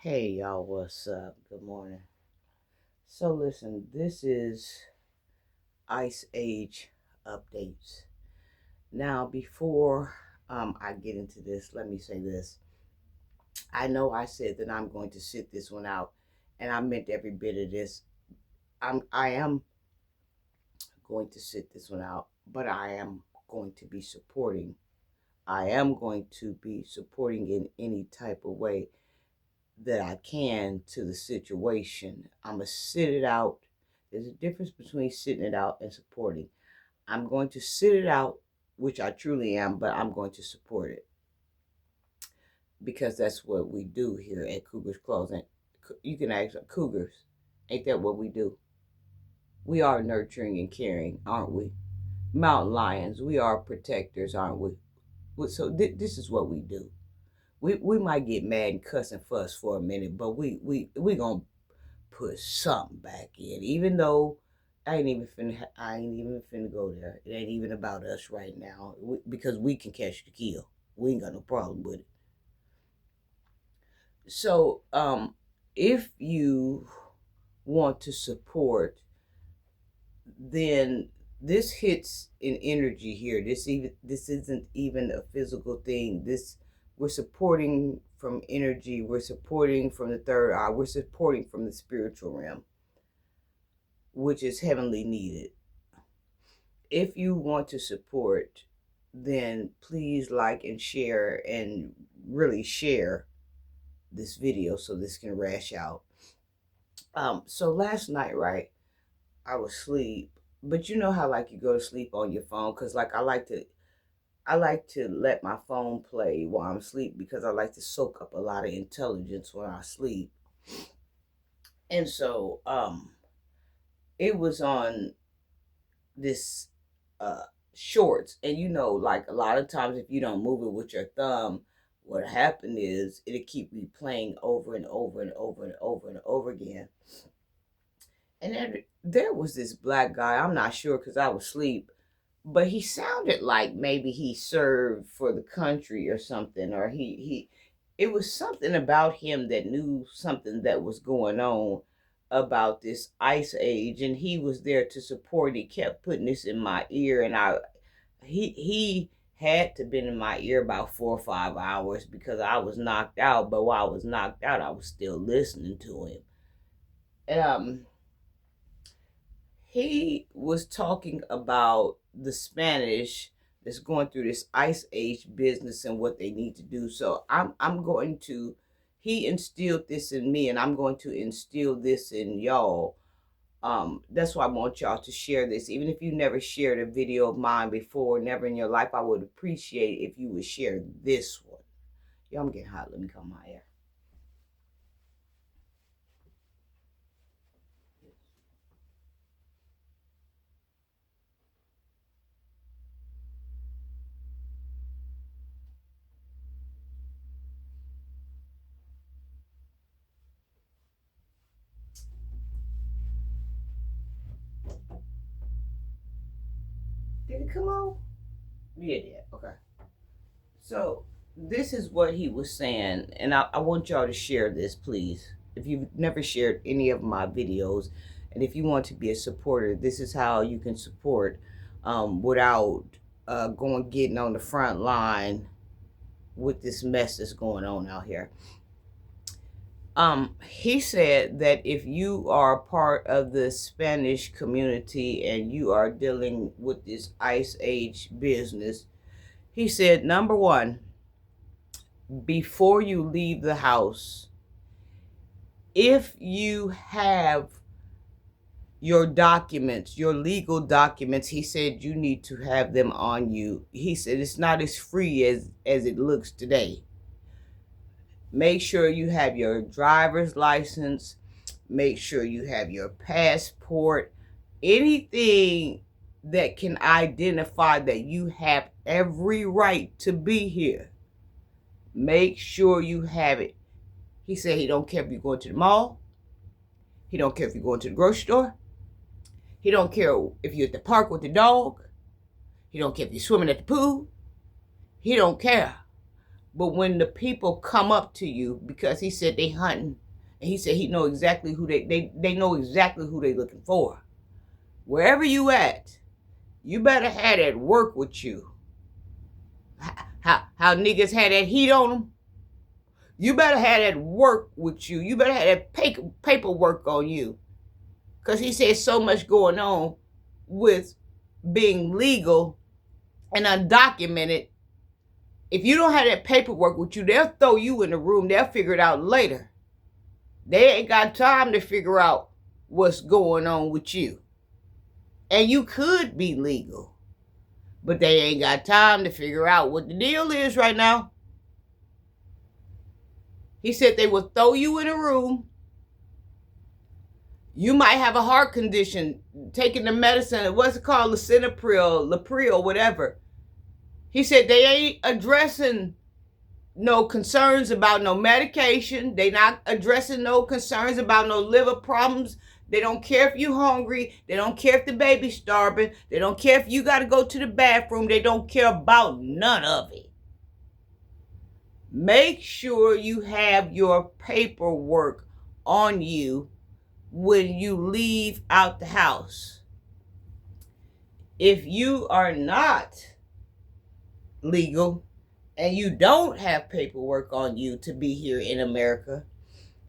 Hey y'all, what's up? Good morning. So listen, this is Ice Age updates. Now, before I get into this, let me say this. I know I said that I'm going to sit this one out, and I meant every bit of this. I am going to sit this one out, but I am going to be supporting. I am going to be supporting in any type of way that I can to the situation. I'm going to sit it out. There's a difference between sitting it out and supporting. I'm going to sit it out, which I truly am, but I'm going to support it because that's what we do here at Cougars Closing. You can ask Cougars, ain't that what we do? We are nurturing and caring, aren't we? Mountain lions, we are protectors, aren't we? So this is what we do. We might get mad and cuss and fuss for a minute, but we gonna put something back in, even though I ain't even finna go there. It ain't even about us right now because we can catch the kill. We ain't got no problem with it. So, if you want to support, then this hits in energy here. This isn't even a physical thing. This we're supporting from energy. We're supporting from the third eye. We're supporting from the spiritual realm, which is heavenly needed. If you want to support, then please like and share and really share this video so this can rash out. So last night, right, I was asleep, but you know how like you go to sleep on your phone because like I like to let my phone play while I'm asleep because I like to soak up a lot of intelligence when I sleep. And so it was on this uh shorts, and you know, like a lot of times if you don't move it with your thumb, what happened is it'll keep replaying over and over and over and over and over again. And then there was this black guy, I'm not sure because I was asleep, but he sounded like maybe he served for the country or something, or he it was something about him that knew something that was going on about this ice age, and he was there to support. He kept putting this in my ear, and he had to been in my ear about 4 or 5 hours because I was knocked out, but while I was knocked out I was still listening to him. And he was talking about the Spanish that's going through this ice age business and what they need to do. So I'm going to he instilled this in me, and I'm going to instill this in y'all. That's why I want y'all to share this. Even if you never shared a video of mine before, never in your life, I would appreciate if you would share this one. Y'all, I'm getting hot. Let me calm my air. Did it come on? Yeah, yeah. Okay. So this is what he was saying, and I want y'all to share this, please. If you've never shared any of my videos, and if you want to be a supporter, this is how you can support without going getting on the front line with this mess that's going on out here. He said that if you are part of the Spanish community and you are dealing with this ice age business, he said, number one, before you leave the house, if you have your documents, your legal documents, he said you need to have them on you. He said it's not as free as it looks today. Make sure you have your driver's license, make sure you have your passport, anything that can identify that you have every right to be here. Make sure you have it. He said he don't care if you're going to the mall. He don't care if you're going to the grocery store. He don't care if you're at the park with the dog. He don't care if you're swimming at the pool. He don't care. But when the people come up to you, because he said they hunting, and he said he know exactly who they know exactly who they looking for. Wherever you at, you better have that work with you. How niggas had that heat on them. You better have that work with you. You better have that paperwork on you. Because he said so much going on with being legal and undocumented. If you don't have that paperwork with you, they'll throw you in the room. They'll figure it out later. They ain't got time to figure out what's going on with you. And you could be legal, but they ain't got time to figure out what the deal is right now. He said they will throw you in a room. You might have a heart condition, taking the medicine, what's it called, Lapril, whatever. He said they ain't addressing no concerns about no medication. They not addressing no concerns about no liver problems. They don't care if you're hungry. They don't care if the baby's starving. They don't care if you got to go to the bathroom. They don't care about none of it. Make sure you have your paperwork on you when you leave out the house. If you are not legal and you don't have paperwork on you to be here in America,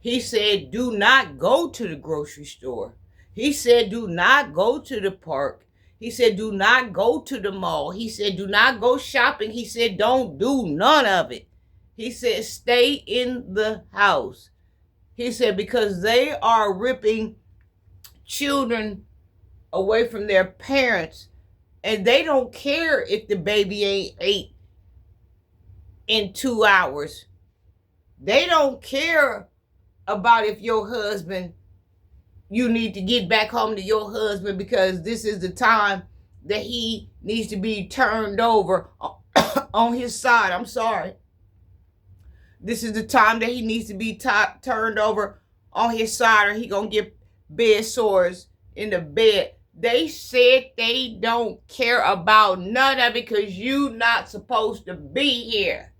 he said, do not go to the grocery store. He said, do not go to the park. He said, do not go to the mall. He said, do not go shopping. He said, don't do none of it. He said, stay in the house. He said, because they are ripping children away from their parents, and they don't care if the baby ain't ate in 2 hours. They don't care about if your husband, you need to get back home to your husband because this is the time that he needs to be turned over on his side. I'm sorry. This is the time that he needs to be turned over on his side, or he gonna get bed sores in the bed. They said they don't care about none of it because you not supposed to be here.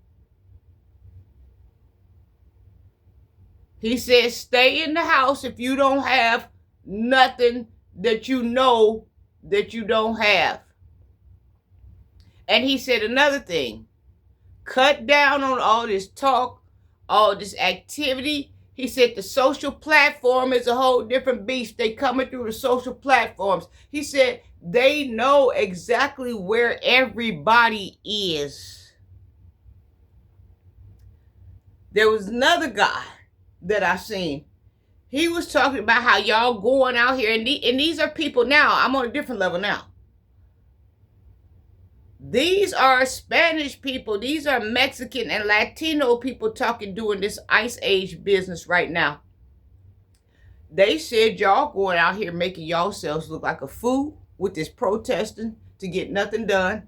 He said, stay in the house if you don't have nothing that you know that you don't have. And he said another thing, cut down on all this talk, all this activity. He said the social platform is a whole different beast. They coming through the social platforms. He said they know exactly where everybody is. There was another guy that I seen. He was talking about how y'all going out here, and these are people now. I'm on a different level now. These are Spanish people. These are Mexican and Latino people doing this Ice Age business right now. They said y'all going out here making yourselves look like a fool with this protesting to get nothing done.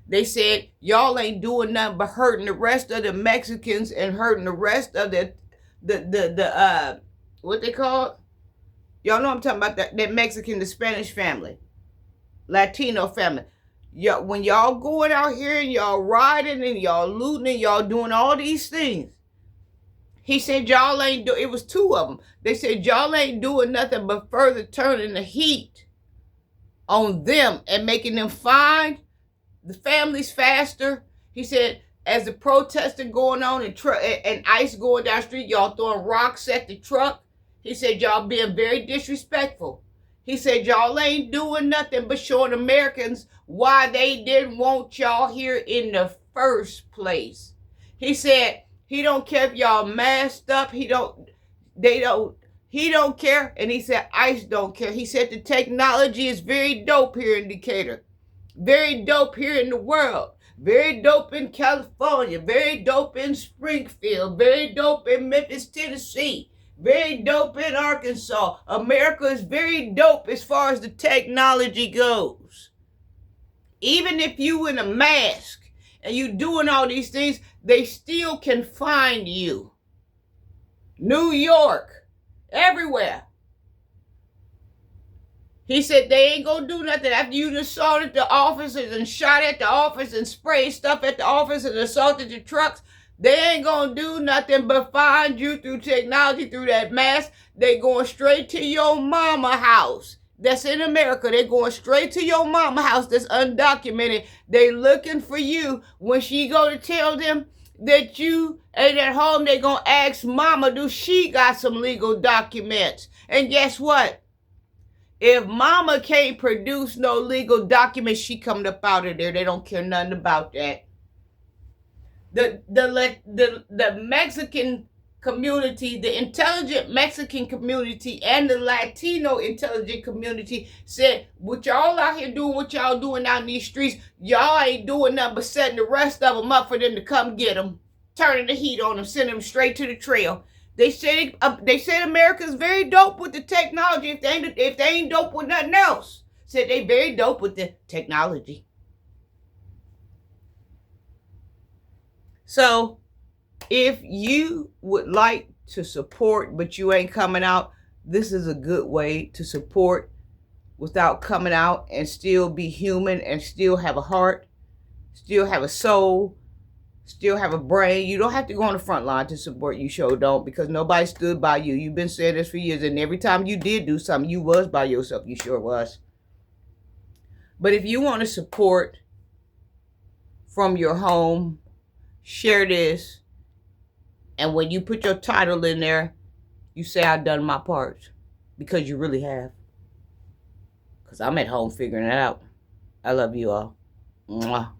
They said y'all ain't doing nothing but hurting the rest of the Mexicans and hurting the rest of the what they call it? Y'all know I'm talking about that Mexican, the Spanish family, Latino family. When y'all going out here and y'all riding and y'all looting and y'all doing all these things, he said y'all ain't it was two of them. They said y'all ain't doing nothing but further turning the heat on them and making them find the families faster. He said, as the protesting going on and ICE going down the street, y'all throwing rocks at the truck. He said y'all being very disrespectful. He said y'all ain't doing nothing but showing Americans why they didn't want y'all here in the first place. He said he don't care if y'all masked up. He don't care. And he said ICE don't care. He said the technology is very dope here in Decatur. Very dope here in the world. Very dope in California. Very dope in Springfield. Very dope in Memphis, Tennessee. Very dope in Arkansas. America is very dope as far as the technology goes. Even if you in a mask and you doing all these things, they still can find you. New York, everywhere. He said they ain't gonna do nothing after you just assaulted the officers and shot at the office and sprayed stuff at the office and assaulted the trucks. They ain't gonna do nothing but find you through technology, through that mask. They going straight to your mama house. That's in America. They're going straight to your mama house that's undocumented. They looking for you. When she go to tell them that you ain't at home, they gonna ask mama, do she got some legal documents? And guess what? If mama can't produce no legal documents, she coming up out of there. They don't care nothing about that. The Mexican community, the intelligent Mexican community, and the Latino intelligent community said, what y'all out here doing, what y'all doing out in these streets, y'all ain't doing nothing but setting the rest of them up for them to come get them, turning the heat on them, sending them straight to the trail. They said America's very dope with the technology. If they ain't dope with nothing else, said they very dope with the technology. So, if you would like to support, but you ain't coming out, this is a good way to support without coming out and still be human and still have a heart, still have a soul, still have a brain. You don't have to go on the front line to support. You sure don't, because nobody stood by you. You've been saying this for years, and every time you did do something, you was by yourself. You sure was. But if you want to support from your home, share this. And when you put your title in there, you say, I've done my part. Because you really have. Because I'm at home figuring it out. I love you all. Mwah.